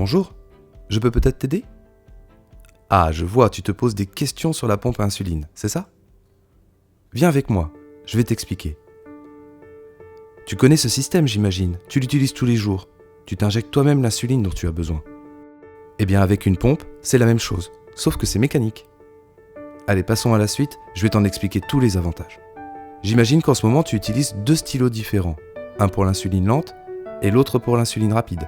Bonjour, je peux peut-être t'aider ? Ah, je vois, tu te poses des questions sur la pompe à insuline, c'est ça ? Viens avec moi, je vais t'expliquer. Tu connais ce système, j'imagine, tu l'utilises tous les jours. Tu t'injectes toi-même l'insuline dont tu as besoin. Eh bien, avec une pompe, c'est la même chose, sauf que c'est mécanique. Allez, passons à la suite, je vais t'en expliquer tous les avantages. J'imagine qu'en ce moment, tu utilises 2 stylos différents, un pour l'insuline lente et l'autre pour l'insuline rapide.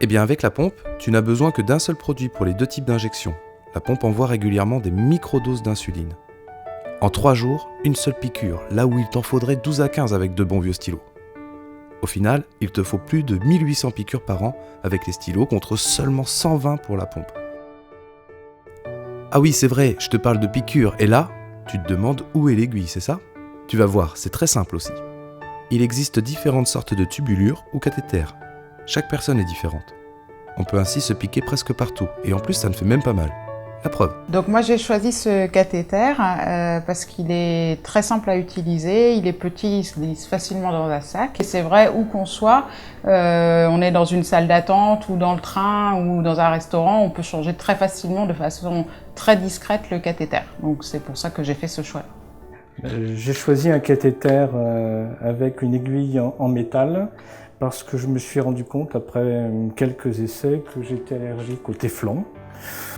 Eh bien, avec la pompe, tu n'as besoin que d'un seul produit pour les 2 types d'injections. La pompe envoie régulièrement des microdoses d'insuline. En 3 jours, une seule piqûre, là où il t'en faudrait 12 à 15 avec de bons vieux stylos. Au final, il te faut plus de 1800 piqûres par an avec les stylos contre seulement 120 pour la pompe. Ah oui, c'est vrai, je te parle de piqûres, et là, tu te demandes où est l'aiguille, c'est ça ? Tu vas voir, c'est très simple aussi. Il existe différentes sortes de tubulures ou cathéters. Chaque personne est différente. On peut ainsi se piquer presque partout, et en plus ça ne fait même pas mal. La preuve. Donc moi j'ai choisi ce cathéter parce qu'il est très simple à utiliser, il est petit, il se glisse facilement dans un sac. Et c'est vrai, où qu'on soit, on est dans une salle d'attente ou dans le train ou dans un restaurant, on peut changer très facilement, de façon très discrète, le cathéter. Donc c'est pour ça que j'ai fait ce choix. J'ai choisi un cathéter avec une aiguille en métal parce que je me suis rendu compte après quelques essais que j'étais allergique au téflon.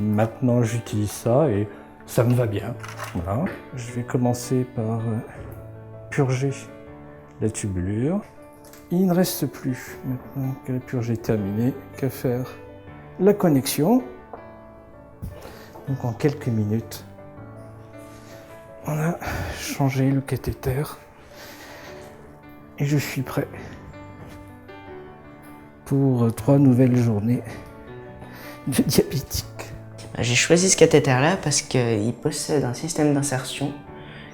Maintenant j'utilise ça et ça me va bien. Voilà. Je vais commencer par purger la tubulure. Il ne reste plus, maintenant que la purge est terminée, qu'à faire la connexion. Donc en quelques minutes, on a changé le cathéter et je suis prêt pour 3 nouvelles journées de diabétique. J'ai choisi ce cathéter-là parce qu'il possède un système d'insertion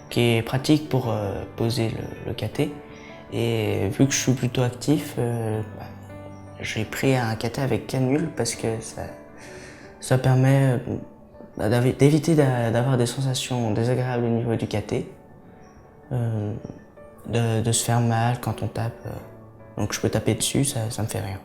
qui est pratique pour poser le cathé. Et vu que je suis plutôt actif, j'ai pris un cathé avec canule parce que ça permet d'éviter d'avoir des sensations désagréables au niveau du cathé, de se faire mal quand on tape. Donc je peux taper dessus, ça me fait rien.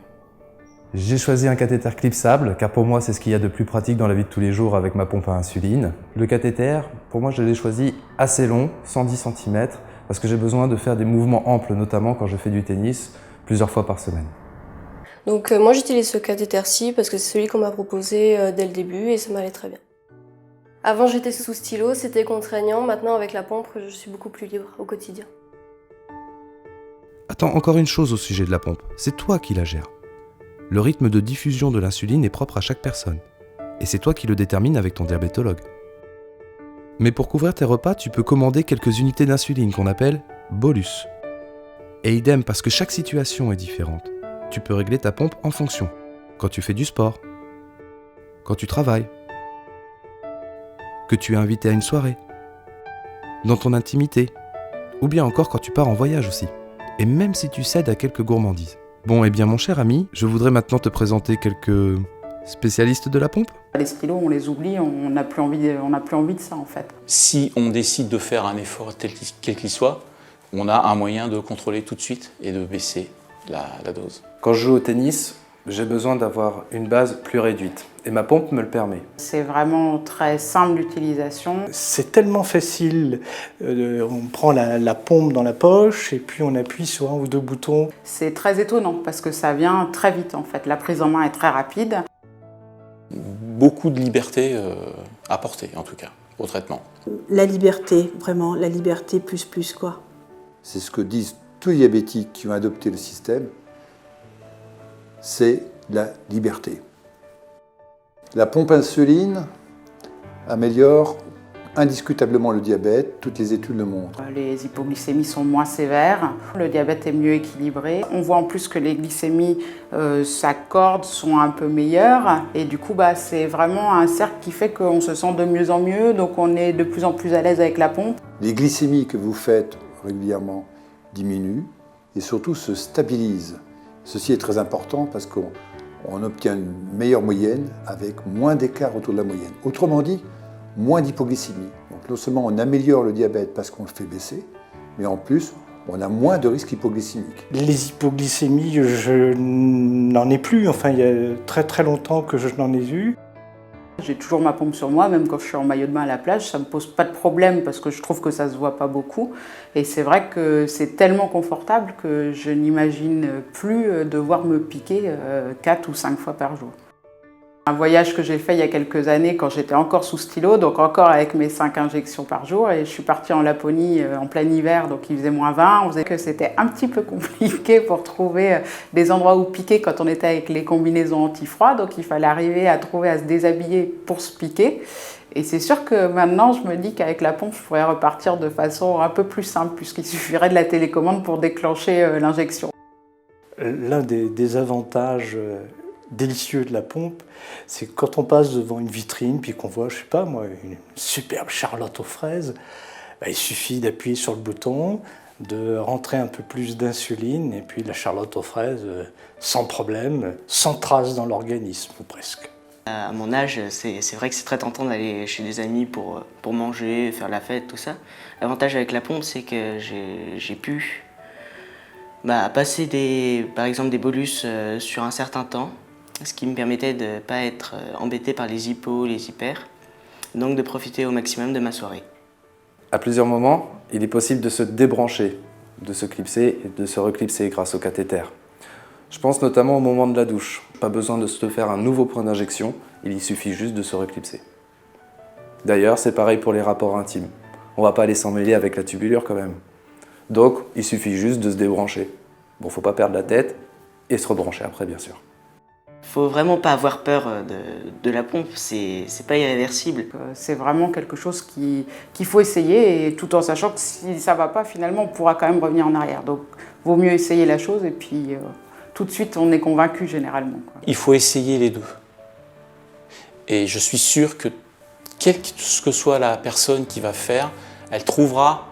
J'ai choisi un cathéter clipsable, car pour moi c'est ce qu'il y a de plus pratique dans la vie de tous les jours avec ma pompe à insuline. Le cathéter, pour moi je l'ai choisi assez long, 110 cm, parce que j'ai besoin de faire des mouvements amples, notamment quand je fais du tennis, plusieurs fois par semaine. Donc moi j'utilise ce cathéter-ci parce que c'est celui qu'on m'a proposé dès le début et ça m'allait très bien. Avant j'étais sous stylo, c'était contraignant, maintenant avec la pompe je suis beaucoup plus libre au quotidien. Attends, encore une chose au sujet de la pompe, c'est toi qui la gères. Le rythme de diffusion de l'insuline est propre à chaque personne, et c'est toi qui le détermines avec ton diabétologue. Mais pour couvrir tes repas, tu peux commander quelques unités d'insuline qu'on appelle bolus. Et idem, parce que chaque situation est différente. Tu peux régler ta pompe en fonction. Quand tu fais du sport, quand tu travailles, que tu es invité à une soirée, dans ton intimité, ou bien encore quand tu pars en voyage aussi. Et même si tu cèdes à quelques gourmandises. Bon, eh bien mon cher ami, je voudrais maintenant te présenter quelques spécialistes de la pompe. Les stylos, on les oublie, on n'a plus envie de ça en fait. Si on décide de faire un effort quel qu'il soit, on a un moyen de contrôler tout de suite et de baisser la dose. Quand je joue au tennis, j'ai besoin d'avoir une base plus réduite. Et ma pompe me le permet. C'est vraiment très simple d'utilisation. C'est tellement facile, on prend la pompe dans la poche et puis on appuie sur 1 ou 2 boutons. C'est très étonnant parce que ça vient très vite en fait, la prise en main est très rapide. Beaucoup de liberté apportée en tout cas au traitement. La liberté, vraiment, la liberté plus quoi. C'est ce que disent tous les diabétiques qui ont adopté le système, c'est la liberté. La pompe insuline améliore indiscutablement le diabète, toutes les études le montrent. Les hypoglycémies sont moins sévères, le diabète est mieux équilibré. On voit en plus que les glycémies s'accordent, sont un peu meilleures. Et du coup, c'est vraiment un cercle qui fait qu'on se sent de mieux en mieux, donc on est de plus en plus à l'aise avec la pompe. Les glycémies que vous faites régulièrement diminuent et surtout se stabilisent. Ceci est très important parce qu'on obtient une meilleure moyenne avec moins d'écart autour de la moyenne. Autrement dit, moins d'hypoglycémie. Donc non seulement on améliore le diabète parce qu'on le fait baisser, mais en plus on a moins de risques hypoglycémiques. Les hypoglycémies, je n'en ai plus. Enfin, il y a très très longtemps que je n'en ai eu. J'ai toujours ma pompe sur moi, même quand je suis en maillot de bain à la plage, ça ne me pose pas de problème parce que je trouve que ça ne se voit pas beaucoup. Et c'est vrai que c'est tellement confortable que je n'imagine plus devoir me piquer 4 ou 5 fois par jour. Un voyage que j'ai fait il y a quelques années quand j'étais encore sous stylo, donc encore avec mes 5 injections par jour, et je suis partie en Laponie en plein hiver, donc il faisait -20, on faisait que c'était un petit peu compliqué pour trouver des endroits où piquer quand on était avec les combinaisons anti-froid, donc il fallait arriver à trouver à se déshabiller pour se piquer. Et c'est sûr que maintenant je me dis qu'avec la pompe je pourrais repartir de façon un peu plus simple, puisqu'il suffirait de la télécommande pour déclencher l'injection. L'un des avantages délicieux de la pompe, c'est quand on passe devant une vitrine puis qu'on voit, je sais pas moi, une superbe charlotte aux fraises, il suffit d'appuyer sur le bouton, de rentrer un peu plus d'insuline et puis la charlotte aux fraises, sans problème, sans trace dans l'organisme ou presque. À mon âge, c'est vrai que c'est très tentant d'aller chez des amis pour manger, faire la fête, tout ça. L'avantage avec la pompe, c'est que j'ai pu passer par exemple des bolus sur un certain temps, ce qui me permettait de ne pas être embêté par les hypos, les hyper, donc de profiter au maximum de ma soirée. À plusieurs moments, il est possible de se débrancher, de se clipser et de se reclipser grâce au cathéter. Je pense notamment au moment de la douche. Pas besoin de se faire un nouveau point d'injection, il y suffit juste de se reclipser. D'ailleurs, c'est pareil pour les rapports intimes. On ne va pas aller s'en mêler avec la tubulure quand même. Donc, il suffit juste de se débrancher. Bon, faut pas perdre la tête et se rebrancher après, bien sûr. Faut vraiment pas avoir peur de la pompe, c'est pas irréversible. C'est vraiment quelque chose qu'il faut essayer, et tout en sachant que si ça va pas, finalement, on pourra quand même revenir en arrière. Donc, vaut mieux essayer la chose et puis tout de suite, on est convaincu généralement. Il faut essayer les deux. Et je suis sûr que quelle que soit la personne qui va faire, elle trouvera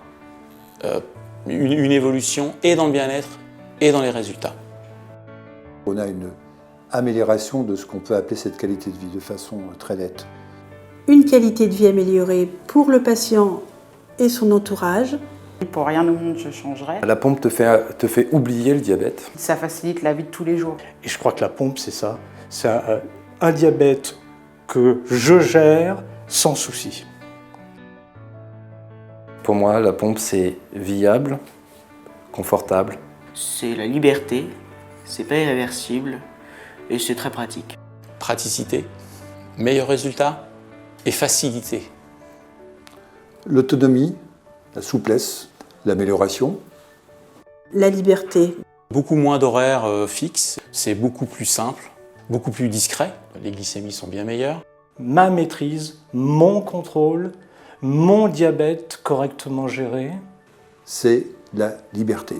une évolution et dans le bien-être et dans les résultats. On a une amélioration de ce qu'on peut appeler cette qualité de vie de façon très nette. Une qualité de vie améliorée pour le patient et son entourage. Pour rien au monde, je changerais. La pompe te fait oublier le diabète. Ça facilite la vie de tous les jours. Et je crois que la pompe, c'est ça. C'est un diabète que je gère sans souci. Pour moi, la pompe, c'est viable, confortable. C'est la liberté, c'est pas irréversible et c'est très pratique. Praticité, meilleur résultat et facilité. L'autonomie, la souplesse, l'amélioration. La liberté. Beaucoup moins d'horaires fixes, c'est beaucoup plus simple, beaucoup plus discret. Les glycémies sont bien meilleures. Ma maîtrise, mon contrôle, mon diabète correctement géré. C'est la liberté.